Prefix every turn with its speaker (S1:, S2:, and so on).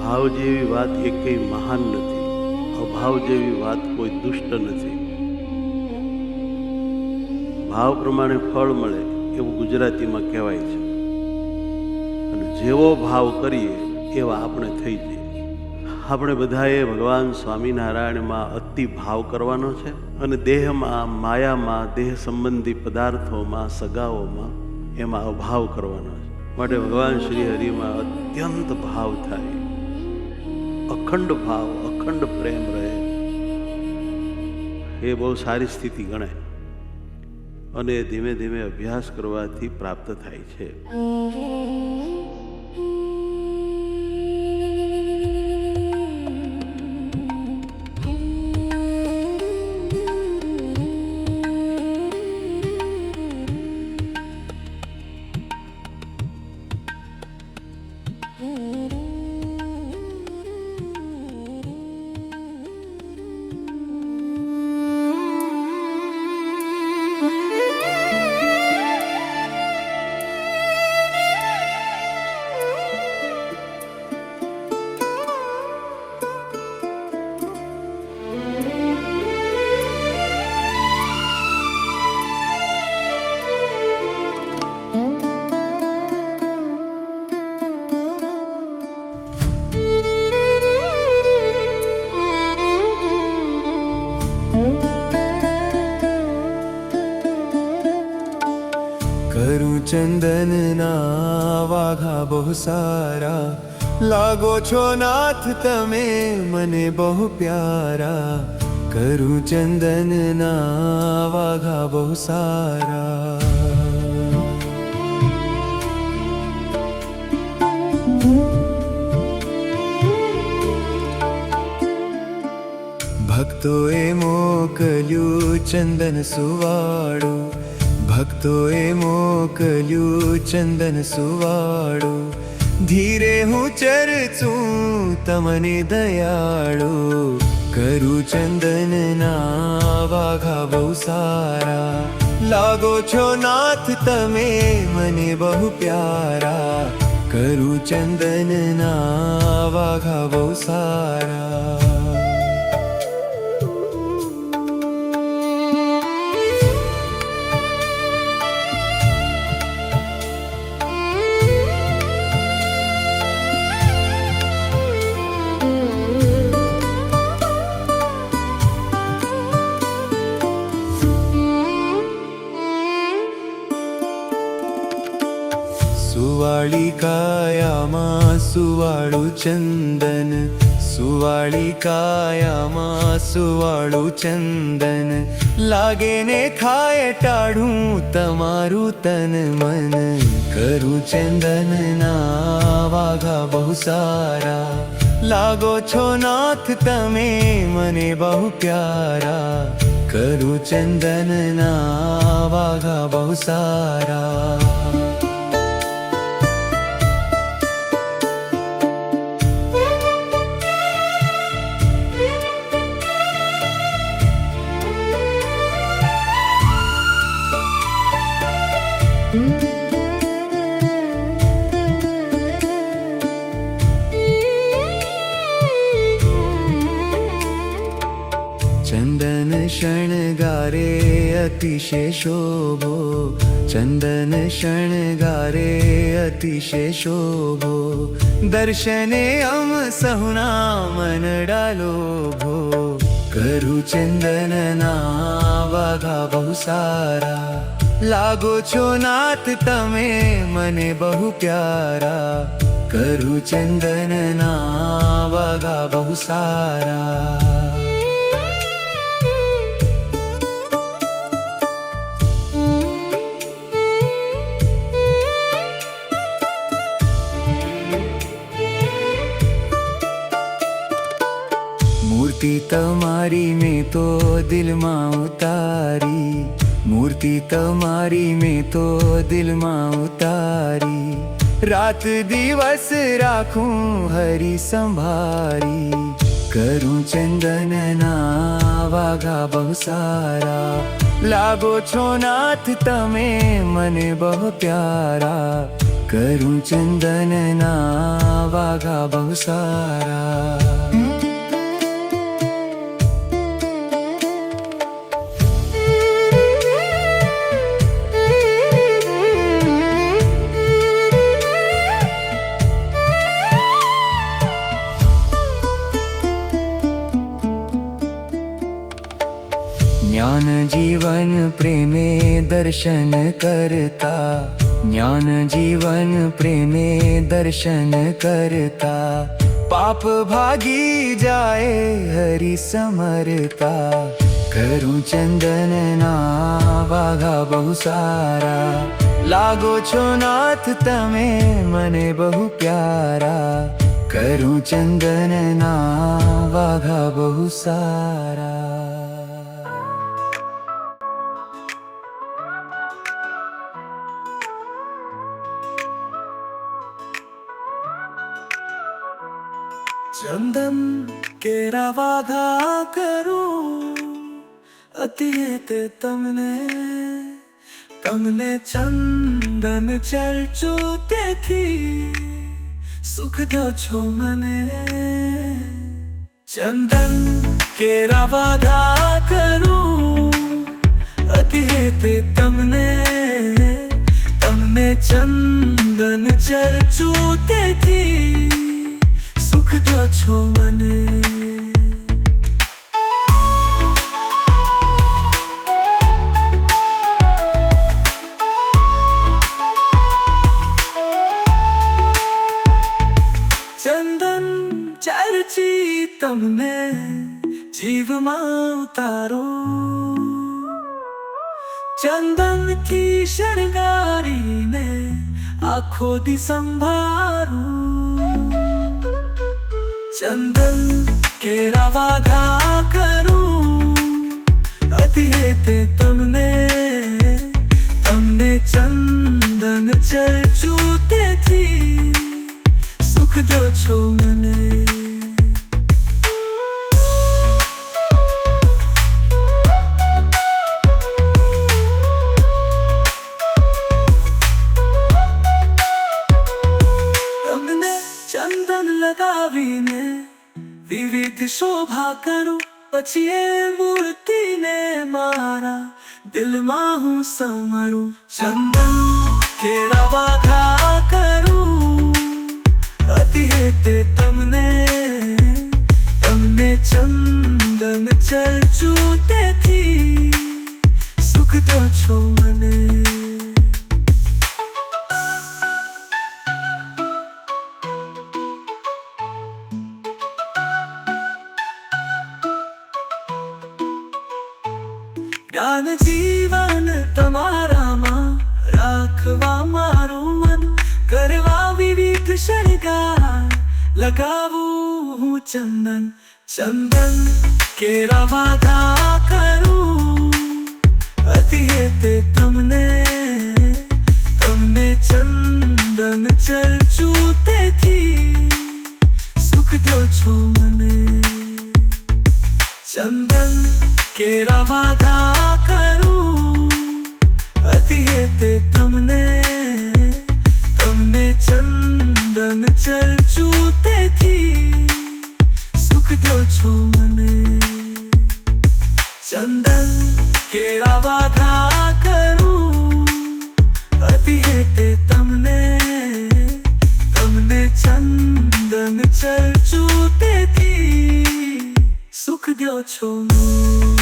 S1: ભાવ જેવી વાત એકેય મહાન નથી, અભાવ જેવી વાત કોઈ દુષ્ટ નથી. ભાવ પ્રમાણે ફળ મળે એવું ગુજરાતીમાં કહેવાય છે. અને જેવો ભાવ કરીએ એવા આપણે થઈ જઈએ. આપણે બધાએ ભગવાન સ્વામિનારાયણમાં અતિ ભાવ કરવાનો છે અને દેહમાં, માયામાં, દેહ સંબંધી પદાર્થોમાં, સગાઓમાં એમાં અભાવ કરવાનો છે. માટે ભગવાન શ્રી હરિમાં અત્યંત ભાવ થાય, અખંડ ભાવ, અખંડ પ્રેમ રહે. એ બહુ સારી સ્થિતિ ગણાય અને ધીમે ધીમે અભ્યાસ કરવાથી પ્રાપ્ત થાય છે.
S2: કરું ચંદનના વાઘા બહુ સારા, લાગો છો નાથ તમે મને બહુ પ્યારા. કરું ચંદનના વાઘા બહુ સારા. ભક્તોએ મોકલ્યું ચંદન સુવાળું, ભક્તોએ મોકલ્યું ચંદન સુવાળું. ધીરે હું ચરચું તમને દયાળુ. કરું ચંદનના વાઘા બહુ સારા, લાગો છો નાથ તમે મને બહુ પ્યારા. કરું ચંદનના વાઘા બહુ સારા. સુવાળી કાયામાં સુવાળું ચંદન, સુવાળી કાયામાં સુવાળું ચંદન. લાગે ને ખાય ટાઢું તમારું તન મન. કરું ચંદનના વાઘા બહુ સારા, લાગો છો નાથ તમે મને બહુ પ્યારા. કરું ચંદનના વાઘા બહુ સારા. ચંદન શણગારે અતિશય શોભો, ચંદન શણગારે અતિશય શોભો. દર્શને અમ સહુના મન ડાલોભો. કરું ચંદનના વાઘા બહુ સારા, લાગો છો નાથ તમે મને બહુ પ્યારા. કરું ચંદનના વાઘા બહુ સારા. મૂર્તિ તમારી મેં તો દિલમાં ઉતારી, મૂર્તિ તમારી મેં તો દિલમાં ઉતારી. રાત દિવસ રાખું હરી સંભારી. કરું ચંદનના વાઘા બહુ સારા, લાગો છો નાથ તમે મને બહુ પ્યારા. કરું ચંદનના વાઘા બહુ સારા. જ્ઞાન જીવન પ્રેમે દર્શન કરતા, જ્ઞાન જીવન પ્રેમે દર્શન કરતા, પાપ ભાગી જાય હરિ સમરતા. કરું ચંદનના વાઘા બહુ સારા, લાગો છો નાથ તમે મને બહુ પ્યારા. કરું ચંદનના વાઘા બહુ સારા. ચંદન કેરા વાઘા કરું, અતિ તે તમને તમને ચંદન ચર્ચું તેથી સુખ દો છો મને. ચંદન કેરા વાઘા કરું, અતિ તે તમને તમને ચંદન ચર્ચું તેથી સુખ દો છો મને. ચંદન ચર્ચી તમને જીવમાં ઉતારો, ચંદનથી શણગારીને આખો દી સંભારું. ચંદન કેરા વાઘા કરું, અતિ તે તમને તમને ચંદન ચર્ચું તેથી સુખ દો છો મને. તમને ચંદન લગાવીને વિવિધ શોભા કરું, પછી એ મૂર્તિને મારા દિલમાં હું સમરું. ચંદન કેરા વાઘા કરું, અતિ તે તમને તમને ચંદન ચર્ચું તેથી સુખ દો છો મને. જ્ઞાન જીવન તમારામાં રાખવા મારું મન, કરવા વિવિધ શણગાર લગાવું હું ચંદન. ચંદન કેરા વાઘા કરું, અતિ તે તમને તમને ચંદન ચર્ચું તેથી સુખ દો છો મને. ચંદન કેરા વાઘા કરું, અતિ તે તમને તમને ચંદન ચર્ચું તેથી સુખ દો છો મને. ચંદન કેરા વાઘા કરું, અતિ તે તમને તમને ચંદન ચર્ચું તેથી સુખ દો છો મને.